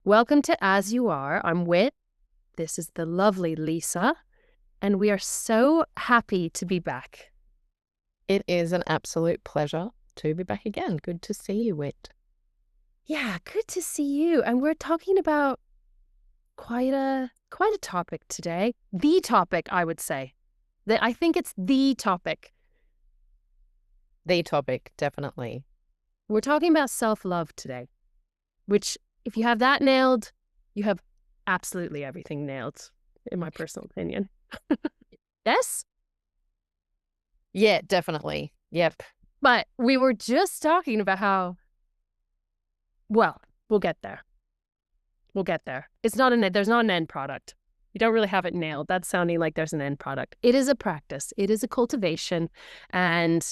Welcome to As You Are. I'm Wit. This is the lovely Lisa, and we are so happy to be back. It is an absolute pleasure to be back again. Good to see you, Wit. Yeah, good to see you. And we're talking about quite a topic today. The topic, I would say. I think it's the topic. The topic, definitely. We're talking about self-love today, which if you have that nailed, you have absolutely everything nailed, in my personal opinion. Yes? Yeah, definitely. Yep. But we were just talking about how, well, we'll get there. We'll get there. There's not an end product. You don't really have it nailed. That's sounding like there's an end product. It is a practice. It is a cultivation. And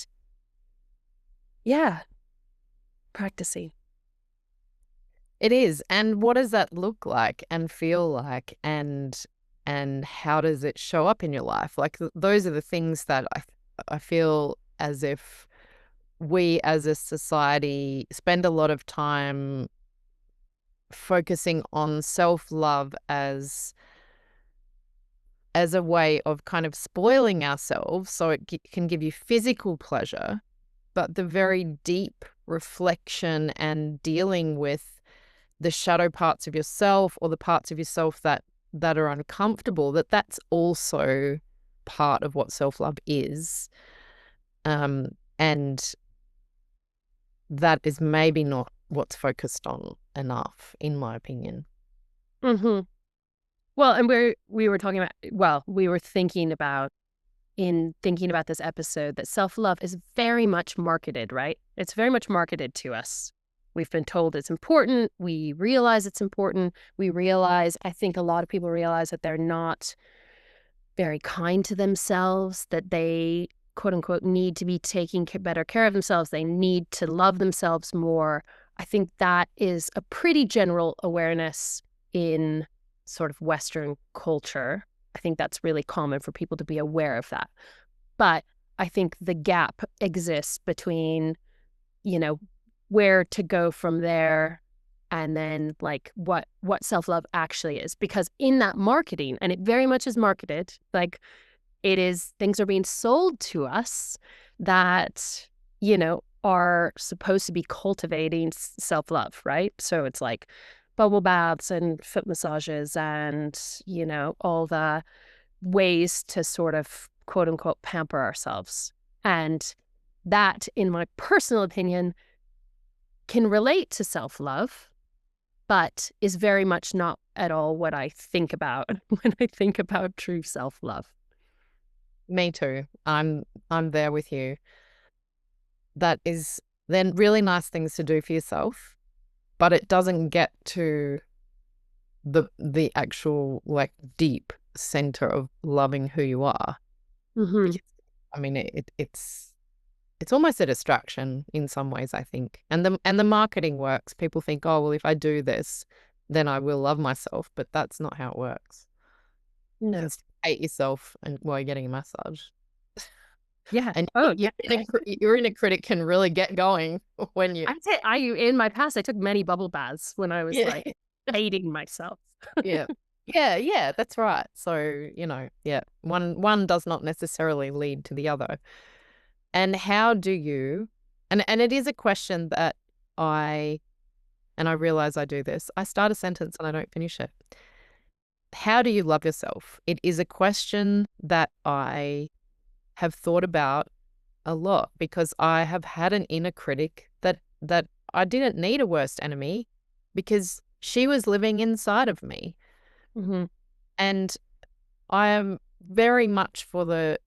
yeah, practicing. It is. And what does that look like and feel like, and how does it show up in your life? Like those are the things that I feel as if we as a society spend a lot of time focusing on self-love as a way of kind of spoiling ourselves so it can give you physical pleasure, but the very deep reflection and dealing with the shadow parts of yourself or the parts of yourself that are uncomfortable, that's also part of what self-love is. And that is maybe not what's focused on enough, in my opinion. Mm-hmm. Well, and we were talking about, we were thinking about, in thinking about this episode, that self-love is very much marketed, right? It's very much marketed to us. We've been told it's important. We realize it's important. I think a lot of people realize that they're not very kind to themselves, that they, quote unquote, need to be taking better care of themselves. They need to love themselves more. I think that is a pretty general awareness in sort of Western culture. I think that's really common for people to be aware of that. But I think the gap exists between, where to go from there and then like what self-love actually is. Because in that marketing, and it very much is marketed, like it is, things are being sold to us that, are supposed to be cultivating self-love, right? So it's like bubble baths and foot massages and, all the ways to sort of quote unquote pamper ourselves. And that, in my personal opinion, can relate to self-love, but is very much not at all what I think about when I think about true self-love. Me too. I'm there with you. That is then really nice things to do for yourself, but it doesn't get to the actual like deep center of loving who you are. Mm-hmm. Because, I mean, it's almost a distraction in some ways, I think. And the marketing works. People think, oh well, if I do this, then I will love myself, but that's not how it works. No. Just hate yourself and while you're getting a massage. Yeah. And Oh, yeah. your inner critic can really get going when you. I'd say in my past, I took many bubble baths when I was Yeah. like hating myself. Yeah. Yeah, that's right. So, yeah, one does not necessarily lead to the other. And how do you, and it is a question that I realize I do this. I start a sentence and I don't finish it. How do you love yourself? It is a question that I have thought about a lot because I have had an inner critic that I didn't need a worst enemy because she was living inside of me. Mm-hmm. And I am very much for the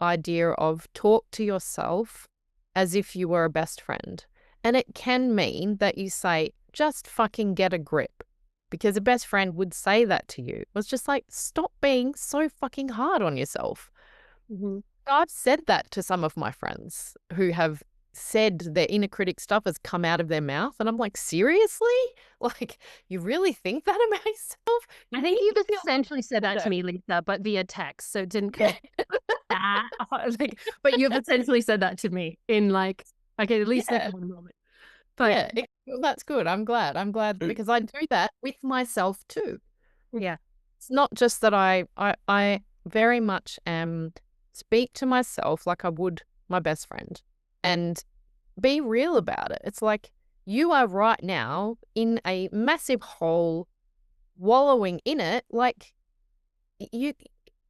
idea of talk to yourself as if you were a best friend. And it can mean that you say, just fucking get a grip. Because a best friend would say that to you. It was just like, stop being so fucking hard on yourself. Mm-hmm. I've said that to some of my friends who have said their inner critic stuff has come out of their mouth. And I'm like, seriously? Like, you really think that about yourself? I think you've essentially said that to me, Lisa, but via text. So it didn't come that like, but you've essentially said that to me in like, okay, at least that one moment. But Yeah, Well, that's good. I'm glad. I'm glad because I do that with myself too. Yeah. It's not just that I very much speak to myself like I would my best friend and be real about it. It's like you are right now in a massive hole, wallowing in it. Like you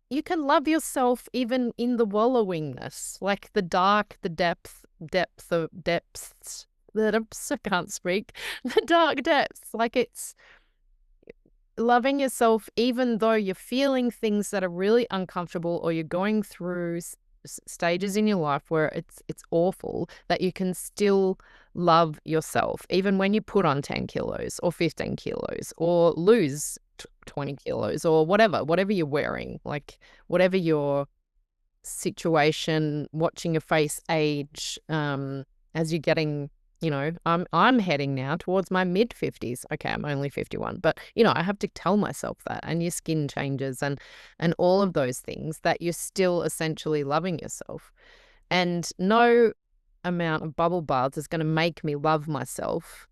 you can love yourself even in the wallowingness, like the dark, the depths, the depths, I can't speak, the dark depths. Like it's loving yourself even though you're feeling things that are really uncomfortable or you're going through stages in your life where it's awful, that you can still love yourself even when you put on 10 kilos or 15 kilos or lose 20 kilos or whatever you're wearing, like whatever your situation, watching your face age, as you're getting, I'm heading now towards my mid 50s. Okay, I'm only 51, but I have to tell myself that, and your skin changes and all of those things, that you're still essentially loving yourself. And no amount of bubble baths is going to make me love myself,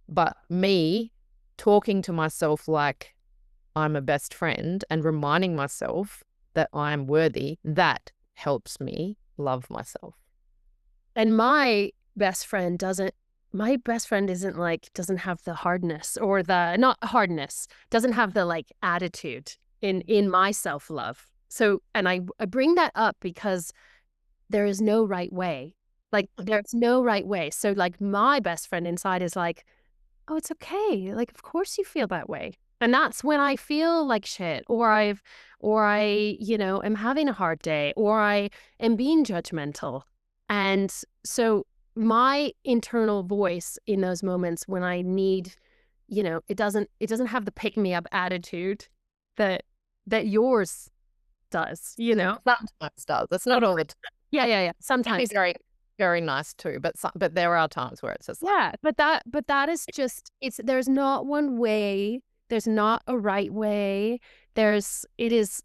but me talking to myself like I'm a best friend and reminding myself that I'm worthy, that helps me love myself. And my best friend isn't like, doesn't have the hardness or the, not hardness, doesn't have the like attitude in my self-love. So, and I bring that up because there is no right way. Like, there's no right way. So, like, my best friend inside is like, oh, it's okay. Like, of course you feel that way. And that's when I feel like shit, or I, am having a hard day, or I am being judgmental. And so my internal voice in those moments when I need, it doesn't have the pick me up attitude that yours does, Sometimes does. That's not all the time. Yeah, yeah, yeah. It can be Sometimes. very, very nice too, but there are times where it's just like, Yeah, but that is just, there's not one way, there's not a right way. It is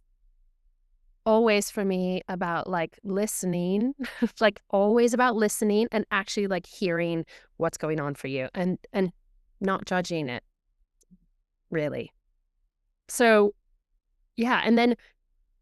always for me about like listening, like always about listening and actually like hearing what's going on for you and not judging it, really. So, yeah, and then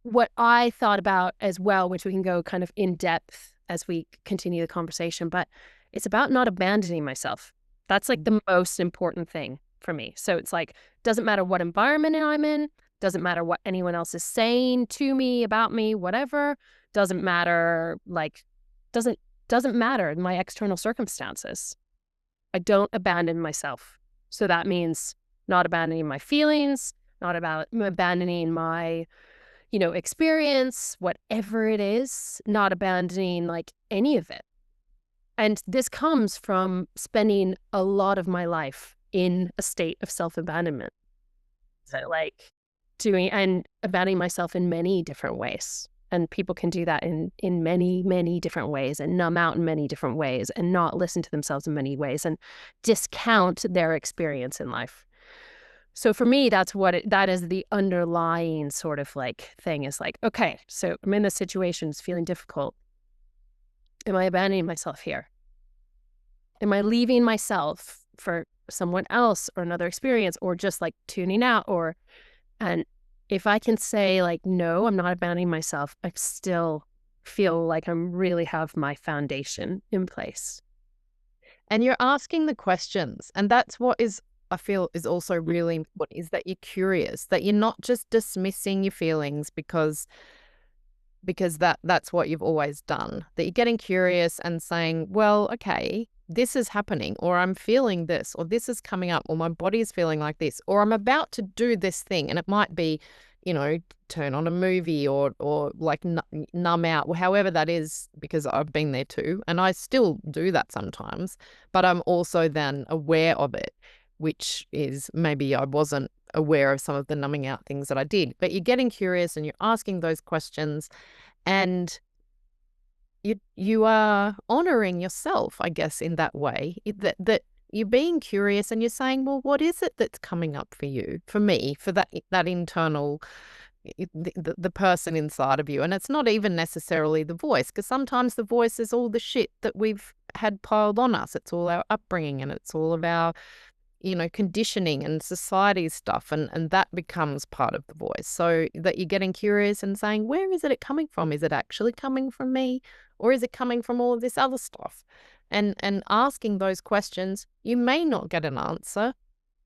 what I thought about as well, which we can go kind of in depth as we continue the conversation, but it's about not abandoning myself. That's like the most important thing for me. So it's like, doesn't matter what environment I'm in, doesn't matter what anyone else is saying to me, about me, whatever, doesn't matter, like, doesn't doesn't matter in my external circumstances. I don't abandon myself. So that means not abandoning my feelings, not about abandoning my experience, whatever it is, not abandoning like any of it. And this comes from spending a lot of my life in a state of self-abandonment. So like doing and abandoning myself in many different ways. And people can do that in many, many different ways and numb out in many different ways and not listen to themselves in many ways and discount their experience in life. So for me, that is the underlying sort of like thing is like, okay, so I'm in this situation, it's feeling difficult. Am I abandoning myself here? Am I leaving myself for someone else or another experience or just like tuning out and if I can say like, no, I'm not abandoning myself, I still feel like I'm really have my foundation in place. and you're asking the questions, and that's what is, I feel, is also really important, is that you're curious, that you're not just dismissing your feelings because that's what you've always done, that you're getting curious and saying, well, okay, this is happening, or I'm feeling this, or this is coming up, or my body is feeling like this, or I'm about to do this thing. And it might be, turn on a movie or like numb out, however that is, because I've been there too. And I still do that sometimes, but I'm also then aware of it, which is maybe I wasn't aware of some of the numbing out things that I did. But you're getting curious and you're asking those questions, and you are honoring yourself, I guess, in that way, that you're being curious and you're saying, well, what is it that's coming up for you? For me, for that internal, the person inside of you. And it's not even necessarily the voice, because sometimes the voice is all the shit that we've had piled on us. It's all our upbringing, and it's all of our, conditioning and society stuff. And that becomes part of the voice. So that you're getting curious and saying, where is it coming from? Is it actually coming from me? Or is it coming from all of this other stuff? And asking those questions, you may not get an answer,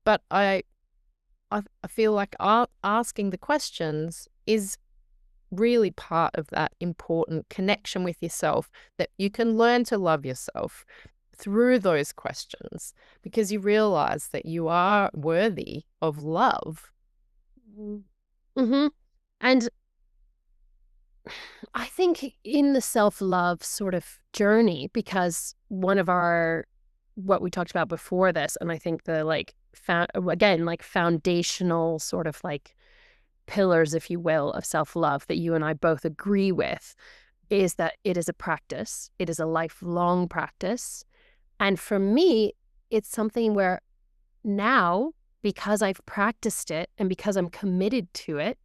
but I feel like asking the questions is really part of that important connection with yourself, that you can learn to love yourself through those questions, because you realize that you are worthy of love. Mm-hmm. And I think in the self-love sort of journey, because one of what we talked about before this, and I think the again, like foundational sort of like pillars, if you will, of self-love that you and I both agree with is that it is a practice. It is a lifelong practice. And for me, it's something where now, because I've practiced it and because I'm committed to it,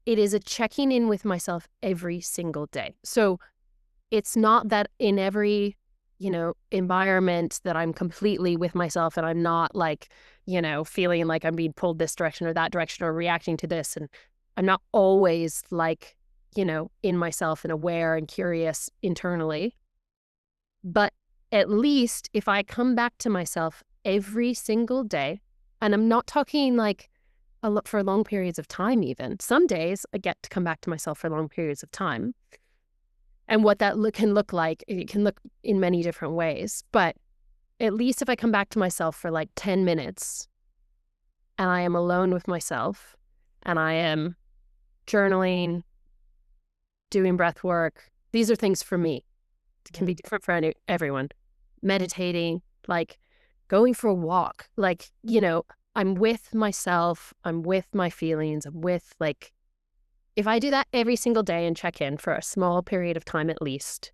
it is a checking in with myself every single day. So it's not that in every, environment that I'm completely with myself and I'm not like, feeling like I'm being pulled this direction or that direction or reacting to this. And I'm not always like, in myself and aware and curious internally. But at least if I come back to myself every single day, and I'm not talking like for long periods of time, even some days I get to come back to myself for long periods of time. And what that can look like, it can look in many different ways. But at least if I come back to myself for like 10 minutes and I am alone with myself and I am journaling, doing breath work, these are things for me. It can be different for everyone. Meditating, like going for a walk, like, I'm with myself, I'm with my feelings, I'm with like, if I do that every single day and check in for a small period of time at least,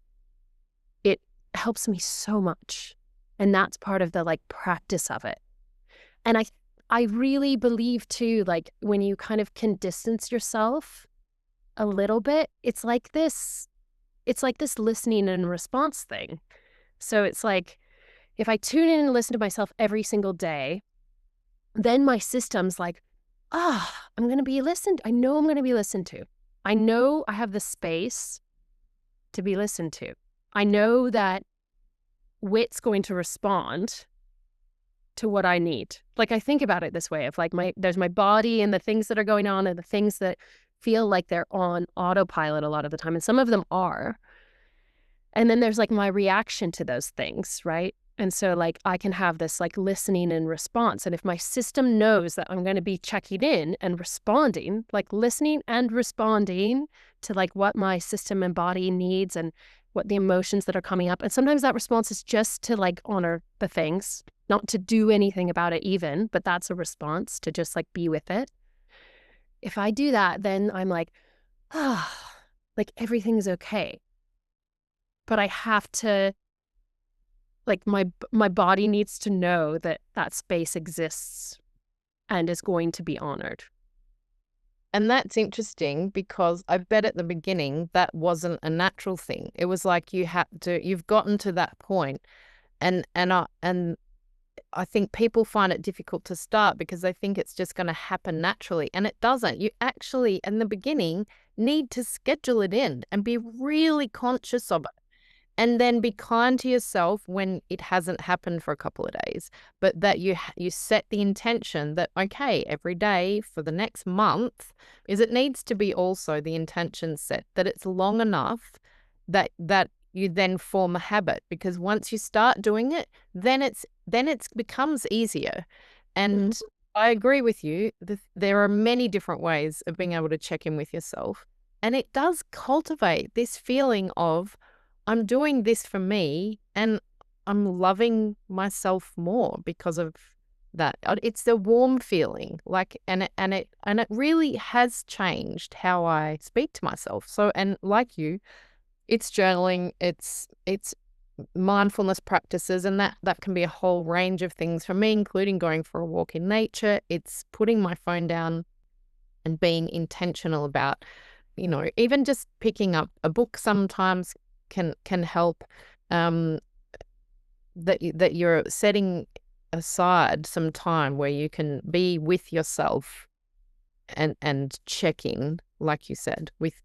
it helps me so much. And that's part of the like practice of it. And I really believe too, like when you kind of can distance yourself a little bit, it's like this listening and response thing. So it's like if I tune in and listen to myself every single day, then my system's like, I'm going to be listened. I know I'm going to be listened to. I know I have the space to be listened to. I know that wit's going to respond to what I need. Like I think about it this way of like there's my body and the things that are going on and the things that feel like they're on autopilot a lot of the time. And some of them are. And then there's like my reaction to those things, right? And so like I can have this like listening and response. And if my system knows that I'm going to be checking in and responding, like listening and responding to like what my system and body needs and what the emotions that are coming up. And sometimes that response is just to like honor the things, not to do anything about it even, but that's a response to just like be with it. If I do that, then I'm like, like everything's okay. But I have to, like my body needs to know that that space exists and is going to be honored. And that's interesting, because I bet at the beginning that wasn't a natural thing. It was like you've gotten to that point, and I think people find it difficult to start because they think it's just going to happen naturally, and it doesn't. You actually, in the beginning, need to schedule it in and be really conscious of it. And then be kind to yourself when it hasn't happened for a couple of days, but that you set the intention that, okay, every day for the next month, is it needs to be also the intention set that it's long enough that you then form a habit, because once you start doing it, then it's becomes easier. And I agree with you. There are many different ways of being able to check in with yourself, and it does cultivate this feeling of, I'm doing this for me and I'm loving myself more because of that. It's a warm feeling, like, and it really has changed how I speak to myself. So, and like you, it's journaling, it's mindfulness practices, and that can be a whole range of things for me, including going for a walk in nature. It's putting my phone down and being intentional about, even just picking up a book sometimes can help. that you're setting aside some time where you can be with yourself and checking, like you said, with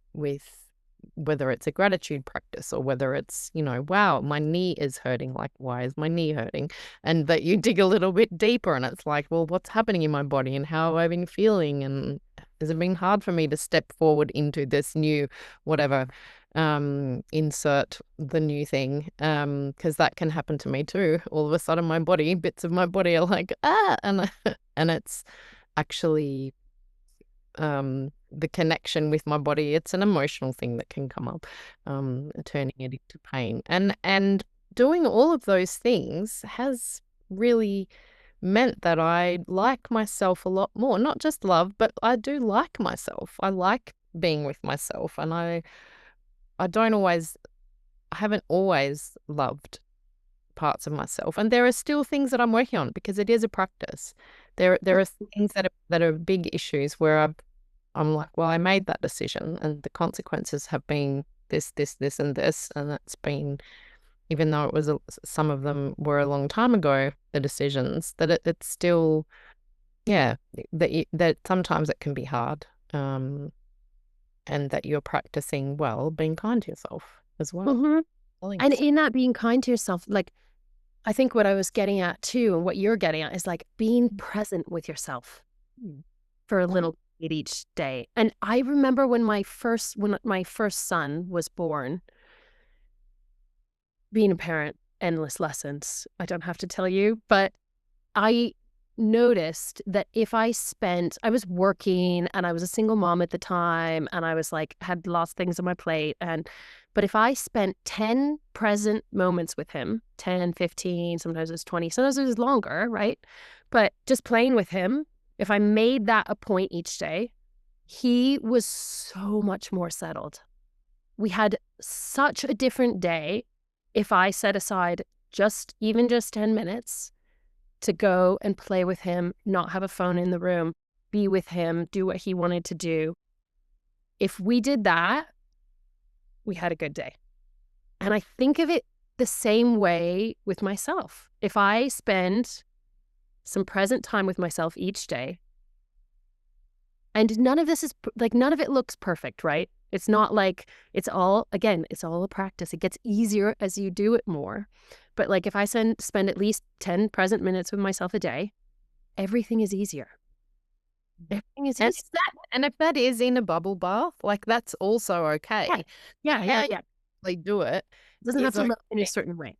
whether it's a gratitude practice or whether it's, wow, my knee is hurting. Like, why is my knee hurting? And that you dig a little bit deeper and it's like, well, what's happening in my body and how have I been feeling? And has it been hard for me to step forward into this new whatever, insert the new thing? Because that can happen to me too. All of a sudden bits of my body are like, and and it's actually the connection with my body. It's an emotional thing that can come up, turning it into pain. And doing all of those things has really meant that I like myself a lot more. Not just love, but I do like myself. I like being with myself, and I don't always I haven't always loved parts of myself. And there are still things that I'm working on because it is a practice. There are things that are big issues where I'm like, well, I made that decision and the consequences have been this, this, this, and this. And that's been, even though it was some of them were a long time ago, the decisions, that it's still, yeah, that sometimes it can be hard. And that you're practicing, well, being kind to yourself as well. Mhm. Telling And yourself. in that being kind to yourself, like, I think what I was getting at too, and what you're getting at is like being present with yourself Mm. for a Yeah. little bit each day. And I remember when my first son was born, being a parent, endless lessons. I don't have to tell you, but I noticed that if I was working and I was a single mom at the time and I was like, had lots of things on my plate. But if I spent 10 present moments with him, 10, 15, sometimes it was 20, sometimes it was longer, right? But just playing with him, if I made that a point each day, he was so much more settled. We had such a different day if I set aside even just 10 minutes to go and play with him, not have a phone in the room, be with him, do what he wanted to do. If we did that, we had a good day. And I think of it the same way with myself. If I spend some present time with myself each day, and none of this is like, none of it looks perfect, right? It's not like it's all a practice. It gets easier as you do it more. But like if I spend at least 10 present minutes with myself a day, everything is easier. Everything is And easier. if that is in a bubble bath, like that's also Yeah. okay. Yeah, How yeah, you yeah. actually do it It doesn't have is to okay. look in a certain way.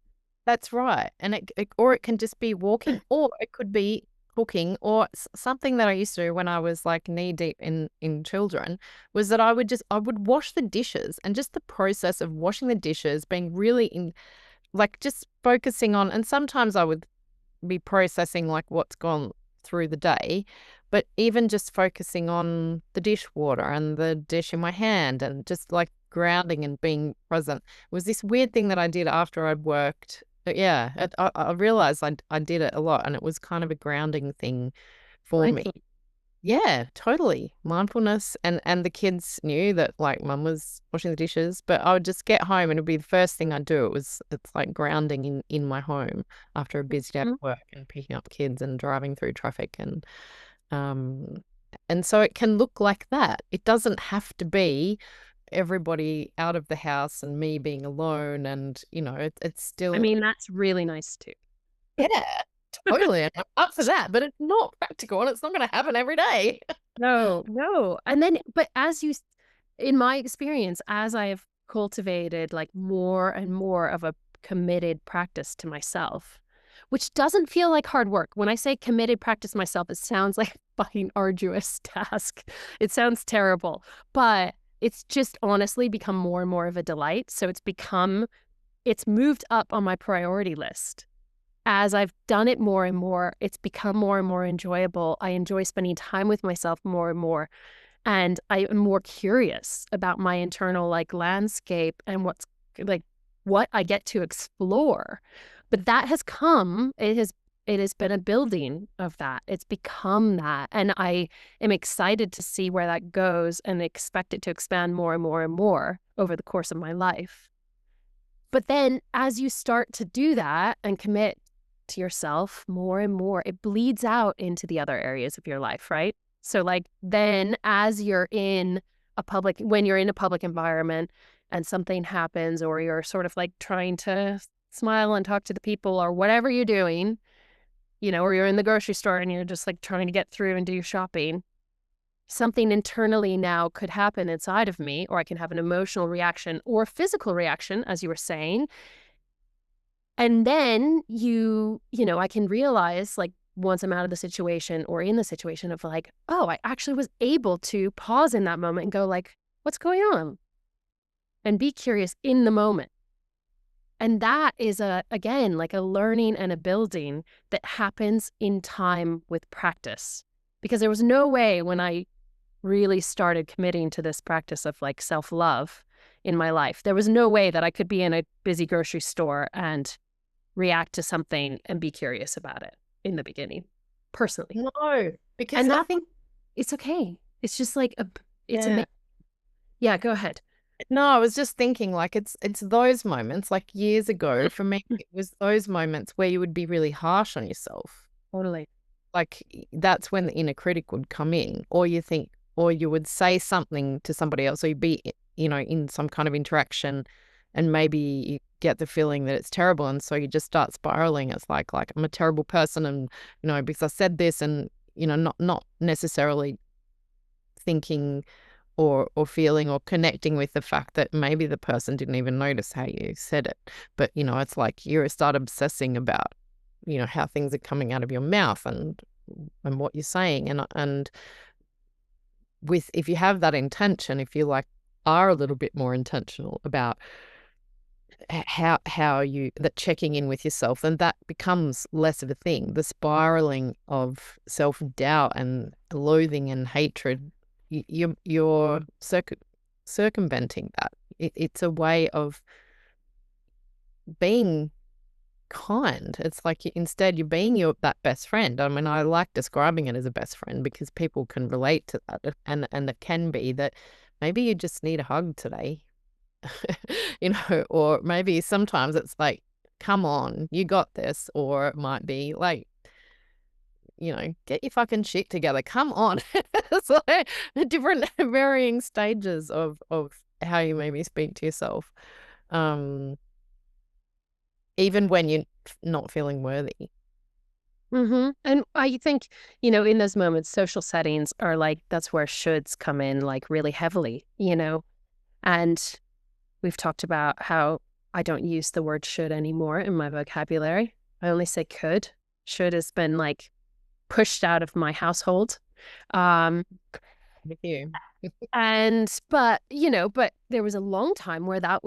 That's right. And or it can just be walking, or it could be cooking, or something that I used to do when I was like knee deep in children was that I would wash the dishes, and just the process of washing the dishes, being really in, like, just focusing on, and sometimes I would be processing like what's gone through the day, but even just focusing on the dishwater and the dish in my hand and just like grounding and being present was this weird thing that I did after I'd worked. But yeah, I realized I did it a lot, and it was kind of a grounding thing for me. Mindful. Yeah, totally. Mindfulness, and the kids knew that like mum was washing the dishes, but I would just get home and it'd be the first thing I'd do. It's like grounding in my home after a busy day at Mhm. work and picking up kids and driving through traffic, um and so it can look like that. It doesn't have to be everybody out of the house and me being alone, and it's I still, mean, that's really nice too. yeah, totally. And I'm up for that, but it's not practical and it's not going to happen every day. No, no. And then, but in my experience, as I have cultivated like more and more of a committed practice to myself, which doesn't feel like hard work. When I say committed practice myself, it sounds like a fucking arduous task. It sounds terrible, but it's just honestly become more and more of a delight. So it's moved up on my priority list. As I've done it more and more, it's become more and more enjoyable. I enjoy spending time with myself more and more. And I am more curious about my internal like landscape and like what I get to explore. But that has come, it has been a building of that. It's become that. And I am excited to see where that goes and expect it to expand more and more and more over the course of my life. But then as you start to do that and commit to yourself more and more, it bleeds out into the other areas of your life, right? So like then as you're in when you're in a public environment and something happens, or you're sort of like trying to smile and talk to the people or whatever you're doing, or you're in the grocery store and you're just like trying to get through and do your shopping, something internally now could happen inside of me, or I can have an emotional reaction or physical reaction, as you were saying. And then I can realize, like, once I'm out of the situation or in the situation of like, oh, I actually was able to pause in that moment and go like, what's going on? And be curious in the moment. And that is again, like a learning and a building that happens in time with practice. Because there was no way when I really started committing to this practice of like self-love in my life, there was no way that I could be in a busy grocery store and react to something and be curious about it in the beginning, personally. No, because And I that think, it's okay. It's just like it's yeah. amazing. Yeah, go ahead. No, I was just thinking like it's those moments, like years ago for me, it was those moments where you would be really harsh on yourself. Totally. Like that's when the inner critic would come in, or you think, or you would say something to somebody else, or you'd be, in some kind of interaction, and maybe you get the feeling that it's terrible, and so you just start spiraling. It's like I'm a terrible person, and because I said this, and not necessarily thinking or feeling or connecting with the fact that maybe the person didn't even notice how you said it. But, it's like you start obsessing about, how things are coming out of your mouth and what you're saying. And if you have that intention, if you like are a little bit more intentional about how you that checking in with yourself, then that becomes less of a thing. The spiraling of self-doubt and loathing and hatred, you're circumventing that. It's a way of being kind. It's like instead you're being that best friend. I mean, I like describing it as a best friend because people can relate to that, and it can be that maybe you just need a hug today. Or maybe sometimes it's like, come on, you got this. Or it might be like, get your fucking shit together. Come on. It's like different varying stages of how you maybe speak to yourself. Um, even when you're not feeling worthy. And I think, in those moments, social settings are like, that's where shoulds come in like really heavily. And we've talked about how I don't use the word should anymore in my vocabulary. I only say could. Should has been like pushed out of my household. Um, With you. but there was a long time where that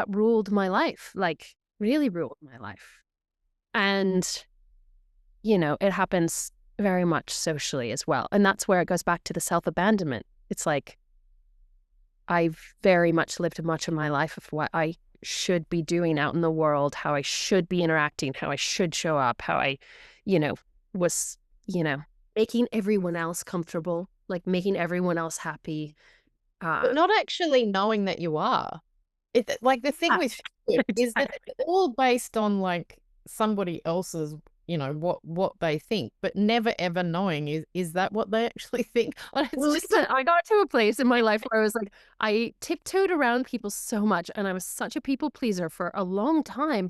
ruled my life, like really ruled my life. And, it happens very much socially as well. And that's where it goes back to the self-abandonment. It's like, I've very much lived much of my life of what I should be doing out in the world, how I should be interacting, how I should show up, how I, was, making everyone else comfortable, like making everyone else happy. But Uh, not actually knowing that you are. Like the thing yeah, with shit is that exactly. it's all based on like somebody else's, what they think, but never ever knowing is that what they actually think? And it's Well, just listen, I got to a place in my life where I was like, I tiptoed around people so much, and I was such a people pleaser for a long time,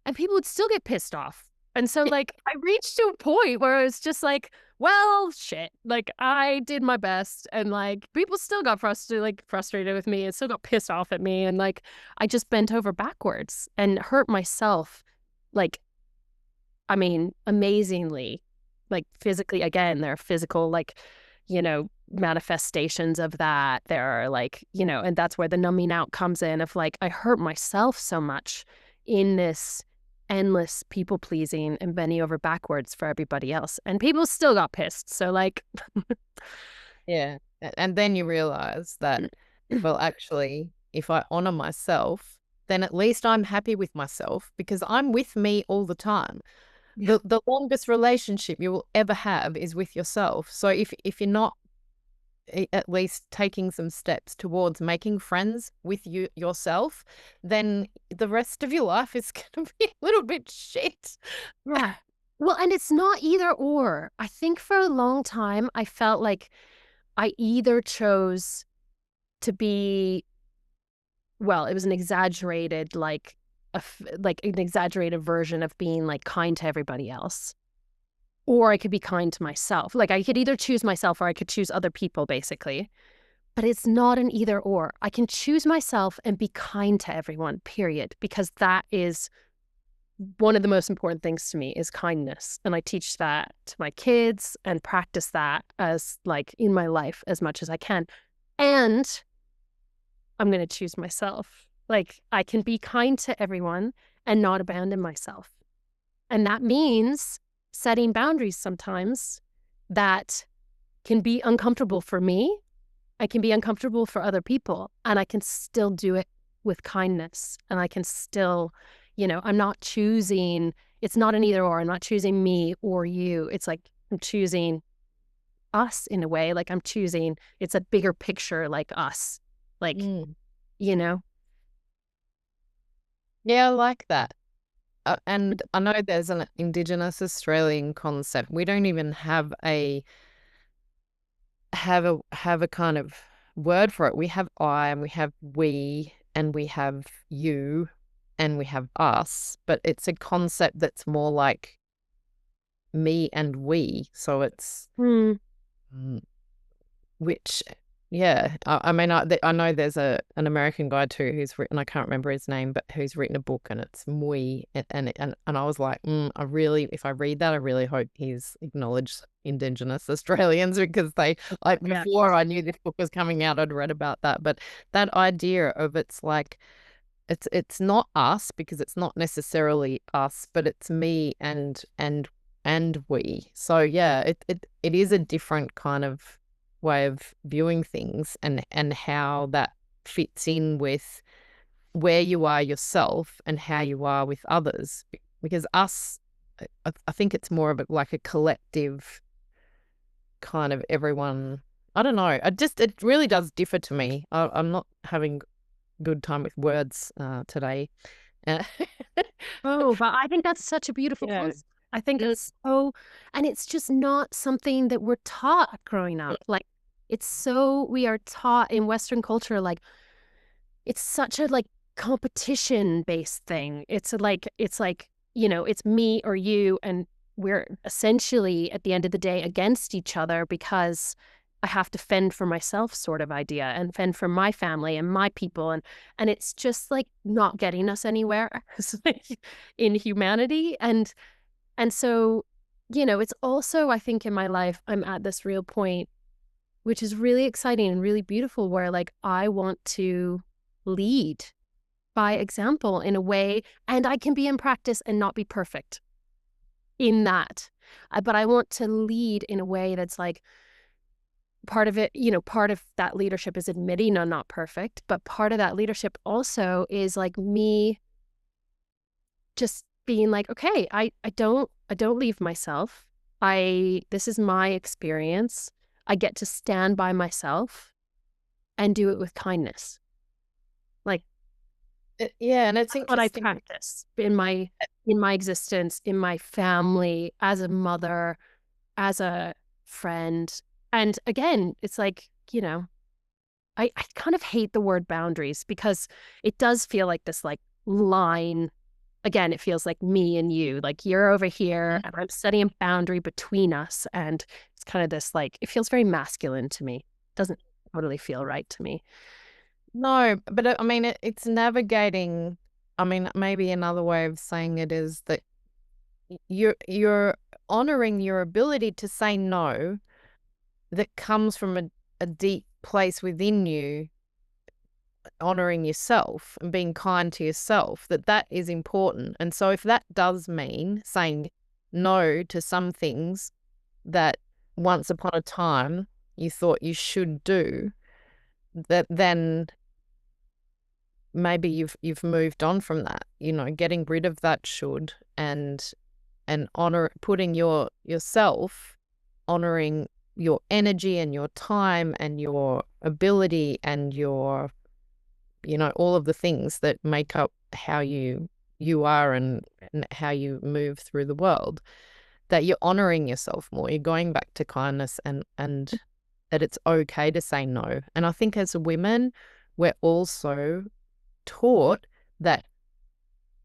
and people would still get pissed off. And so, like, I reached to a point where I was just like, well, shit. Like, I did my best, and like, people still got frustrated with me and still got pissed off at me. And like, I just bent over backwards and hurt myself. Like, I mean, amazingly, like physically, again, there are physical, like, manifestations of that. There are like, and that's where the numbing out comes in of like, I hurt myself so much in this endless people pleasing and bending over backwards for everybody else. And people still got pissed. So, like, yeah. And then you realize that, well, actually, if I honor myself, then at least I'm happy with myself because I'm with me all the time. yeah. The longest relationship you will ever have is with yourself. So if you're not at least taking some steps towards making friends with yourself, then the rest of your life is going to be a little bit shit. Yeah. Well, and it's not either or. I think for a long time, I felt like I either chose to be, well, it was an exaggerated, like, like an exaggerated version of being like kind to everybody else, or I could be kind to myself. Like I could either choose myself or I could choose other people, basically. But it's not an either or. I can choose myself and be kind to everyone, period, because that is one of the most important things to me is kindness. And I teach that to my kids and practice that as like in my life as much as I can. And I'm going to choose myself. Like I can be kind to everyone and not abandon myself. And that means setting boundaries sometimes that can be uncomfortable for me. I can be uncomfortable for other people, and I can still do it with kindness. And I can still, I'm not choosing, it's not an either or. I'm not choosing me or you. It's like I'm choosing us in a way. Like I'm choosing, it's a bigger picture like us. Like, Mm. you know? Yeah, I like that. And I know there's an Indigenous Australian concept. We don't even have a kind of word for it. We have I and we have we and we have you and we have us, but it's a concept that's more like me and we. So it's Hmm. mm, which, yeah, I mean, I know there's an American guy too who's written, I can't remember his name, but who's written a book and it's Mui, and I was like, I really, if I read that, I really hope he's acknowledged Indigenous Australians because they, like, Yeah. before I knew this book was coming out, I'd read about that, but that idea of it's like it's not us because it's not necessarily us, but it's me and we. So yeah, it is a different kind of way of viewing things and how that fits in with where you are yourself and how you are with others. Because us, I think it's more of like a collective kind of everyone. I don't know. It really does differ to me. I'm not having good time with words today. Uh, Oh, but I think that's such a beautiful yeah. concept. I think Mm. it's so, and it's just not something that we're taught growing up. Like, it's so, we are taught in Western culture, like, it's such a like competition based thing. It's like, it's me or you, and we're essentially at the end of the day against each other because I have to fend for myself sort of idea and fend for my family and my people, and it's just like not getting us anywhere in humanity. And so, it's also, I think in my life I'm at this real point which is really exciting and really beautiful where like I want to lead by example in a way, and I can be in practice and not be perfect in that. But I want to lead in a way that's like part of it, part of that leadership is admitting I'm not perfect, but part of that leadership also is like me just being like, okay, I don't leave myself. This is my experience. I get to stand by myself and do it with kindness. Like Yeah, and it's that's what I interesting. practice in my existence, in my family, as a mother, as a friend. And again, it's like, I kind of hate the word boundaries because it does feel like this like line. Again, it feels like me and you, like you're over here and I'm setting a boundary between us. And it's kind of this like, it feels very masculine to me. Doesn't totally feel right to me. No, but I mean, it's navigating. I mean, maybe another way of saying it is that you're honoring your ability to say no that comes from a deep place within you, honoring yourself and being kind to yourself, that is important. And so if that does mean saying no to some things that once upon a time you thought you should do, that then maybe you've moved on from that, getting rid of that should and honor putting yourself honoring your energy and your time and your ability and your, all of the things that make up how you are and how you move through the world, that you're honoring yourself more. You're going back to kindness and that it's okay to say no. And I think as women, we're also taught that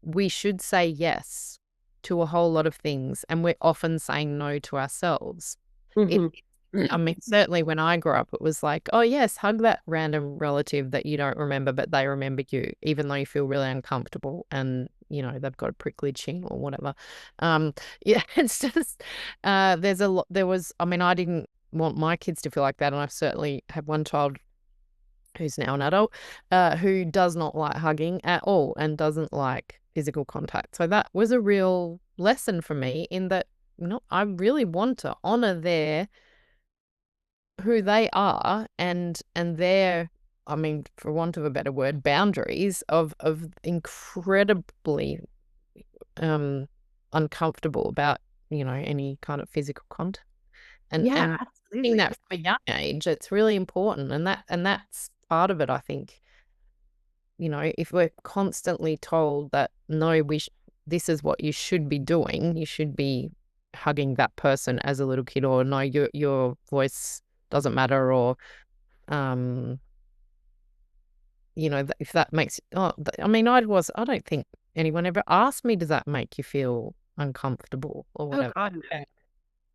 we should say yes to a whole lot of things, and we're often saying no to ourselves. It, Mhm. I mean, certainly when I grew up, it was like, oh, yes, hug that random relative that you don't remember, but they remember you, even though you feel really uncomfortable and, they've got a prickly chin or whatever. Yeah, it's just, there's a lot, I mean, I didn't want my kids to feel like that. And I've certainly had one child who's now an adult, who does not like hugging at all and doesn't like physical contact. So that was a real lesson for me in that, no, I really want to honor who they are and their, I mean, for want of a better word, boundaries of incredibly uncomfortable about, any kind of physical contact. Yeah, And seeing absolutely. that from a young age, it's really important. And that's part of it, I think. If we're constantly told that, no, this is what you should be doing, you should be hugging that person as a little kid, or no, your voice doesn't matter, or, um, if that makes, I mean, I don't think anyone ever asked me, does that make you feel uncomfortable or Oh whatever? god, no. Yeah.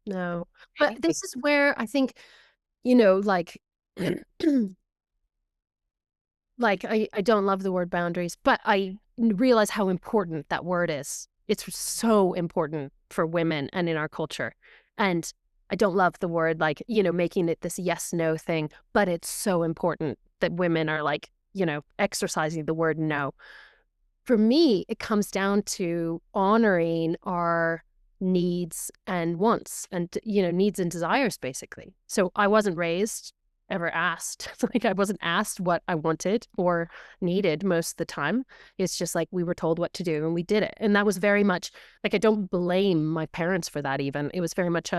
No. But Anything. this is where I think, like like, I don't love the word boundaries, but I realize how important that word is. It's so important for women and in our culture. And I don't love the word, like, making it this yes, no thing, but it's so important that women are like, exercising the word no. For me, it comes down to honoring our needs and wants and, needs and desires, basically. So I wasn't raised, ever asked. Like, I wasn't asked what I wanted or needed most of the time. It's just like we were told what to do and we did it. And that was very much like, I don't blame my parents for that even. It was very much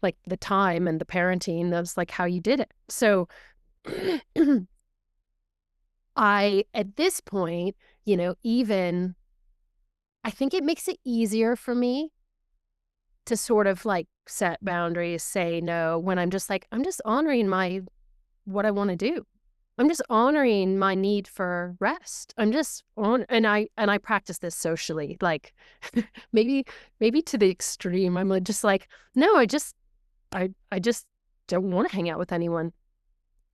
like the time and the parenting, that's like how you did it. So at this point, even I think it makes it easier for me to sort of like set boundaries, say no when I'm just like, I'm just honoring what I want to do. I'm just honoring my need for rest. I'm just on, and I practice this socially, like maybe maybe to the extreme. I'm like, just like, no, I just don't want to hang out with anyone.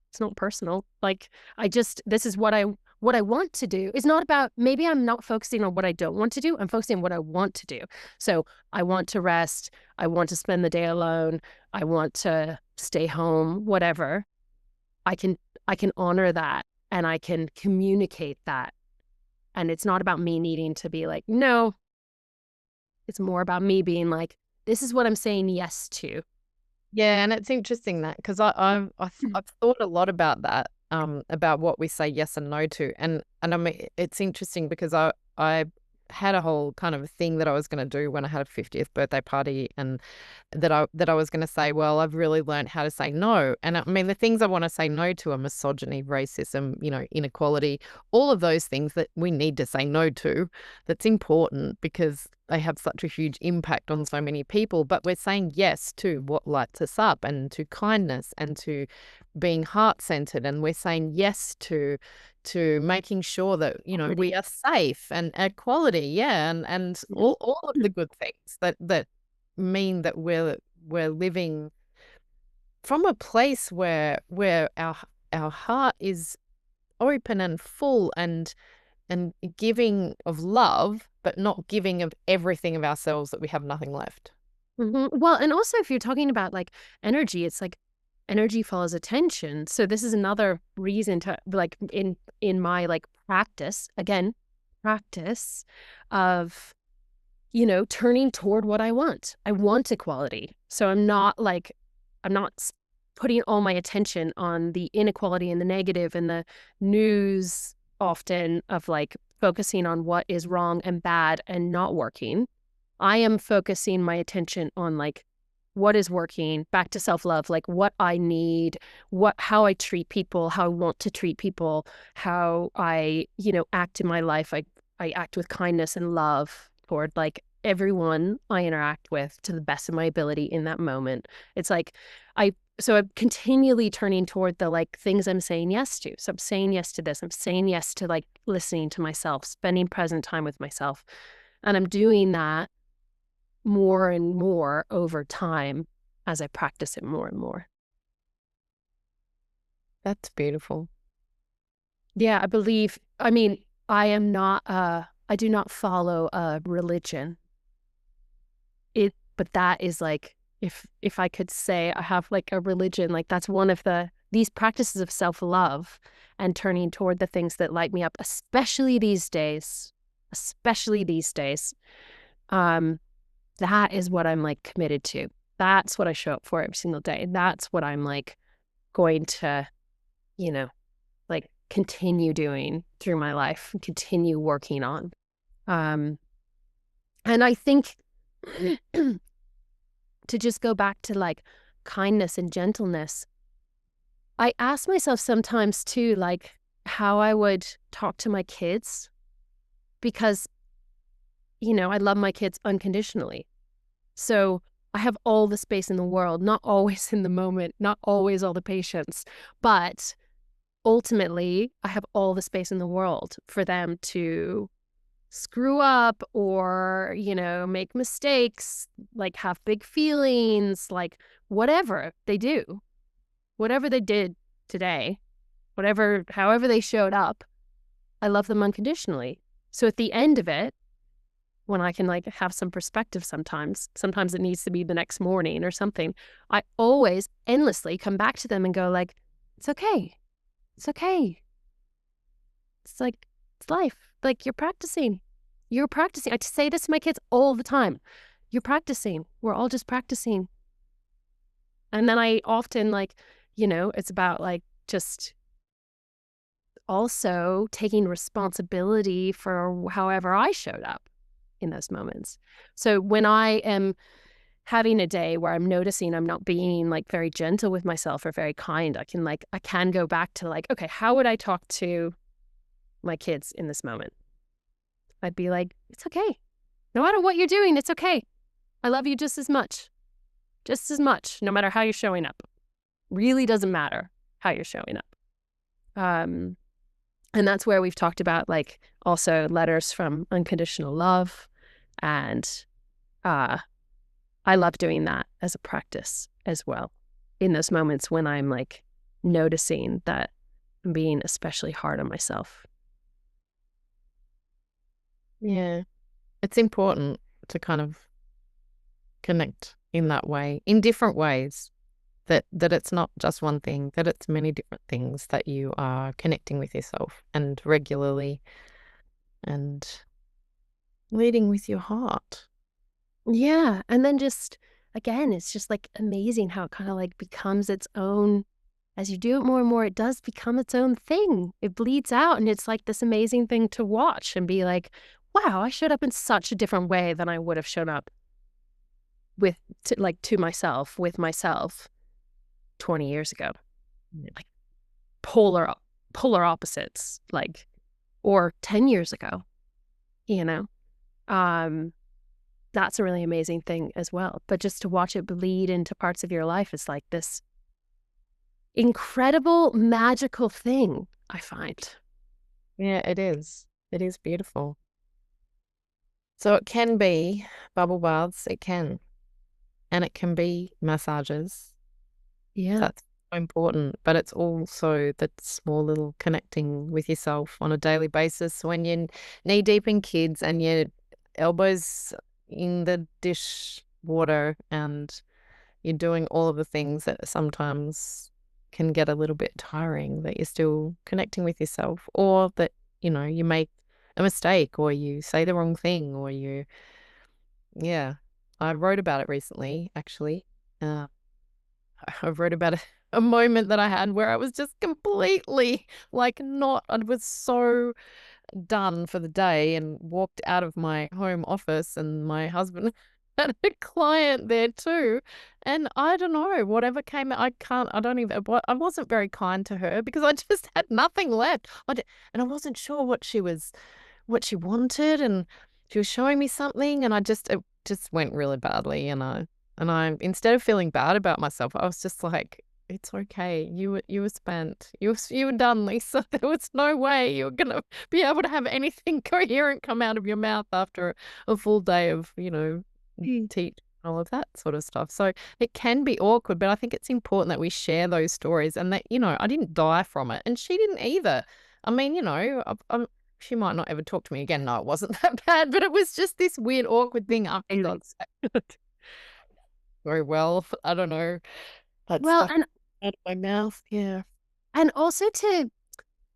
It's not personal. Like, this is what I want to do. It's not about, maybe I'm not focusing on what I don't want to do. I'm focusing on what I want to do. So I want to rest. I want to spend the day alone. I want to stay home, whatever. I can I can honor that and I can communicate that. And it's not about me needing to be like, no, it's more about me being like, this is what I'm saying yes to. Yeah, and it's interesting that because I've thought a lot about that, about what we say yes and no to, and I mean it's interesting because I had a whole kind of thing that I was going to do when I had a 50th birthday party, and that I was going to say, well, I've really learned how to say no, and I mean the things I want to say no to are misogyny, racism, inequality, all of those things that we need to say no to. That's important because they have such a huge impact on so many people, but we're saying yes to what lights us up and to kindness and to being heart-centered, and we're saying yes to making sure that, we are safe and equality, yeah, and all of the good things that mean that we're living from a place where our heart is open and full and giving of love, but not giving of everything of ourselves that we have nothing left. Well, and also if you're talking about like energy, it's like energy follows attention. So this is another reason to like in my like practice, again, practice of, turning toward what I want. I want equality. So I'm not putting all my attention on the inequality and the negative and the news often of like focusing on what is wrong and bad and not working. I am focusing my attention on like what is working, back to self-love, like what I need, how I treat people, how I want to treat people, how I, act in my life. I act with kindness and love toward like everyone I interact with to the best of my ability in that moment. It's like I'm continually turning toward the like things I'm saying yes to. So I'm saying yes to this. I'm saying yes to like listening to myself, spending present time with myself. And I'm doing that more and more over time as I practice it more and more. That's beautiful. Yeah, I mean, I do not follow a religion. But that is like, if I could say I have like a religion, like that's one of these practices of self-love and turning toward the things that light me up, especially these days. Um, that is what I'm like committed to. That's what I show up for every single day. And that's what I'm like going to, you know, like continue doing through my life and continue working on. Um, and I think to just go back to like kindness and gentleness, I ask myself sometimes too, like how I would talk to my kids because, I love my kids unconditionally. So I have all the space in the world, not always in the moment, not always all the patience, but ultimately I have all the space in the world for them to screw up or, make mistakes, like have big feelings, like whatever they do, whatever they did today, however they showed up, I love them unconditionally. So at the end of it, when I can like have some perspective sometimes it needs to be the next morning or something, I always endlessly come back to them and go like, it's okay. It's okay. It's like, it's life. Like you're practicing. You're practicing. I say this to my kids all the time. You're practicing. We're all just practicing. And then I often like, it's about like just also taking responsibility for however I showed up in those moments. So when I am having a day where I'm noticing I'm not being like very gentle with myself or very kind, I can go back to like, okay, how would I talk to my kids in this moment? I'd be like, it's okay. No matter what you're doing, it's okay. I love you just as much, no matter how you're showing up. Really doesn't matter how you're showing up. And that's where we've talked about like also letters from unconditional love. And uh, I love doing that as a practice as well in those moments when I'm like noticing that I'm being especially hard on myself. Yeah. It's important to kind of connect in that way, in different ways, that it's not just one thing, that it's many different things that you are connecting with yourself and regularly and leading with your heart. Yeah. And then just, again, it's just like amazing how it kind of like becomes its own. As you do it more and more, it does become its own thing. It bleeds out and it's like this amazing thing to watch and be like, wow, I showed up in such a different way than I would have shown up to myself, with myself 20 years ago. Like polar, polar opposites, like, or 10 years ago, you know? Um, that's a really amazing thing as well. But just to watch it bleed into parts of your life is like this incredible, magical thing, I find. Yeah, it is. It is beautiful. So it can be bubble baths, it can. And it can be massages. Yeah. That's so important. But it's also that small little connecting with yourself on a daily basis when you're knee deep in kids and your elbows in the dish water and you're doing all of the things that sometimes can get a little bit tiring, that you're still connecting with yourself, or that, you make a mistake or you say the wrong thing or yeah. I wrote about it recently, actually. Uh, I wrote about a moment that I had where I was just completely like not, I was so done for the day and walked out of my home office, and my husband had a client there too. And I don't know, whatever came out, I don't even, what, I wasn't very kind to her because I just had nothing left. And I wasn't sure what she wanted, and she was showing me something, and it just went really badly. And I, instead of feeling bad about myself, I was just like, it's okay. You were spent. You were done, Lisa. There was no way you were gonna be able to have anything coherent come out of your mouth after a full day of, teach and all of that sort of stuff. So it can be awkward, but I think it's important that we share those stories and that, I didn't die from it and she didn't either. I mean, she might not ever talk to me again. No, it wasn't that bad, but it was just this weird, awkward thing after I got very well. I don't know. That Well, stuff out of my mouth. Yeah. and also to,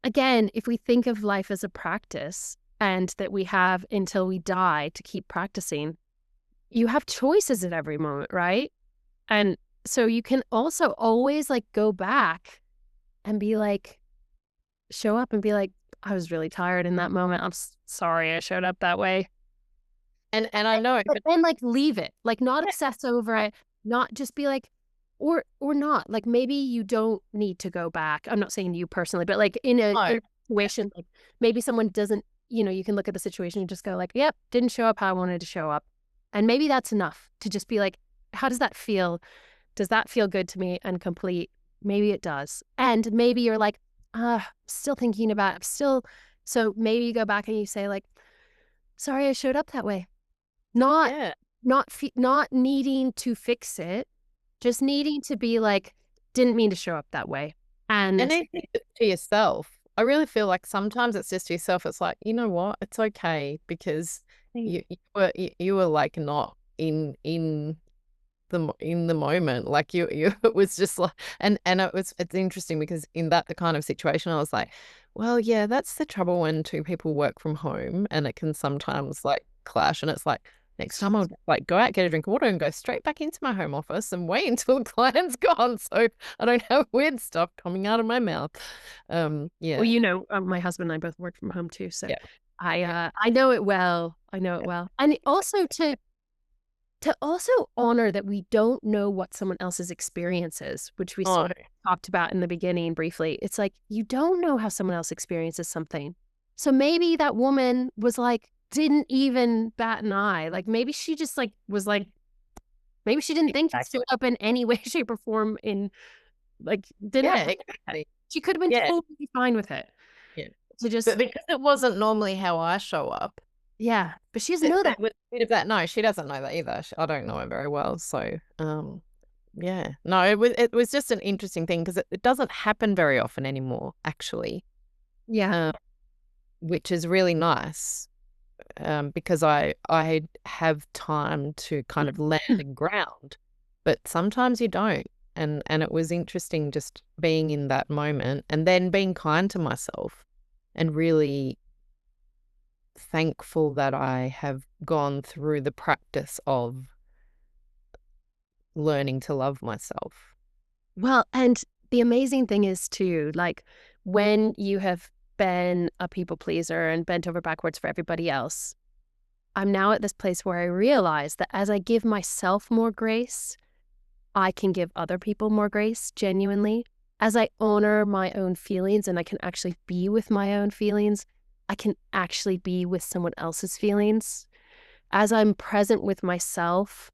again, if we think of life as a practice and that we have until we die to keep practicing, you have choices at every moment, right? And so you can also always like go back and be like, show up and be like, I was really tired in that moment. I'm sorry I showed up that way. And I know, But but then like leave it, like not yeah, obsess over it, not just be like, or not. Like maybe you don't need to go back. I'm not saying you personally, but like no, in a situation, like maybe someone doesn't, you can look at the situation and just go like, yep, didn't show up how I wanted to show up. And maybe that's enough to just be like, how does that feel? Does that feel good to me and complete? Maybe it does. And maybe you're like, still thinking about it. Still. So maybe you go back and you say like, sorry, I showed up that way. Not yeah. not needing to fix it, just needing to be like, "Didn't mean to show up that way." And And then keep it to yourself. I really feel like sometimes it's just yourself. It's like, you know what? It's okay because you were like not in in the moment. Like you it was just like, and it's interesting because in that the kind of situation I was like, well, yeah, that's the trouble when two people work from home and it can sometimes like clash. And it's like, next time I'll like go out, get a drink of water and go straight back into my home office and wait until the client's gone so I don't have weird stuff coming out of my mouth. well, Yeah. my husband and I both work from home too, so Yeah. Yeah. I know it well. I know it Yeah. well. And also to also honor that we don't know what someone else's experience is, which we Oh, sort of talked about in the beginning briefly. It's like you don't know how someone else experiences something. So maybe that woman was like, didn't even bat an eye. Like maybe she just like was like, maybe she didn't think it exactly. stood up in any way, shape, or form in like didn't have Yeah, to look at it. exactly. She could have been Yeah. totally fine with it. Yeah. To But just because it wasn't normally how I show up, yeah. But she doesn't know There that. was a bit of that. No, she doesn't know that either. I don't know her very well. So, yeah. No, it was just an interesting thing because it doesn't happen very often anymore, actually, Yeah. um, which is really nice, because I have time to kind of land and ground, but sometimes you don't. And it was interesting just being in that moment and then being kind to myself and really thankful that I have gone through the practice of learning to love myself. Well, and the amazing thing is too, like when you have been a people pleaser and bent over backwards for everybody else, I'm now at this place where I realize that as I give myself more grace, I can give other people more grace genuinely. As I honor my own feelings and I can actually be with my own feelings, I can actually be with someone else's feelings. As I'm present with myself,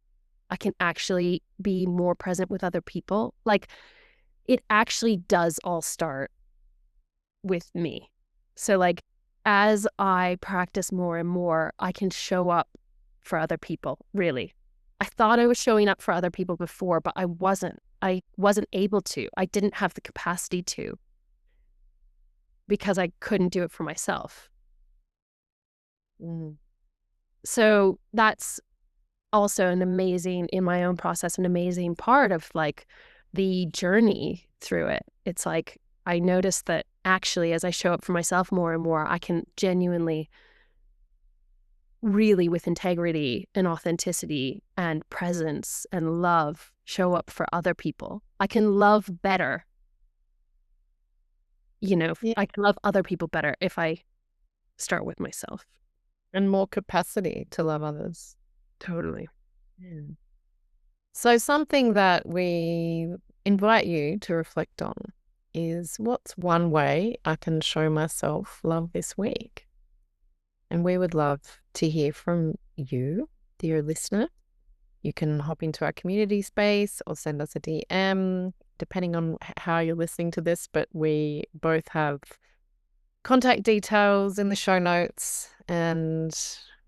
I can actually be more present with other people. Like it actually does all start with me. So, like, as I practice more and more, I can show up for other people, really. I thought I was showing up for other people before, but I wasn't. I wasn't able to. I didn't have the capacity to because I couldn't do it for myself. Mm. So, that's also an amazing, in my own process, an amazing part of like the journey through it. It's like I noticed that actually, as I show up for myself more and more, I can genuinely, really, with integrity and authenticity and presence and love, show up for other people. I can love better. Yeah. I can love other people better if I start with myself. And more capacity to love others. Totally. Yeah. So, something that we invite you to reflect on is, what's one way I can show myself love this week? And we would love to hear from you, dear listener. You can hop into our community space or send us a DM, depending on how you're listening to this. But we both have contact details in the show notes. And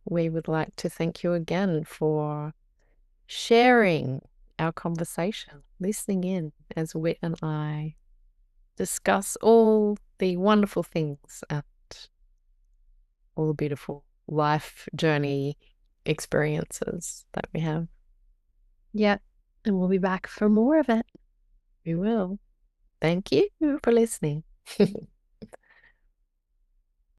we would like to thank you again for sharing our conversation, listening in as Wit and I discuss all the wonderful things and all the beautiful life journey experiences that we have. Yeah. And we'll be back for more of it. We will. Thank you for listening.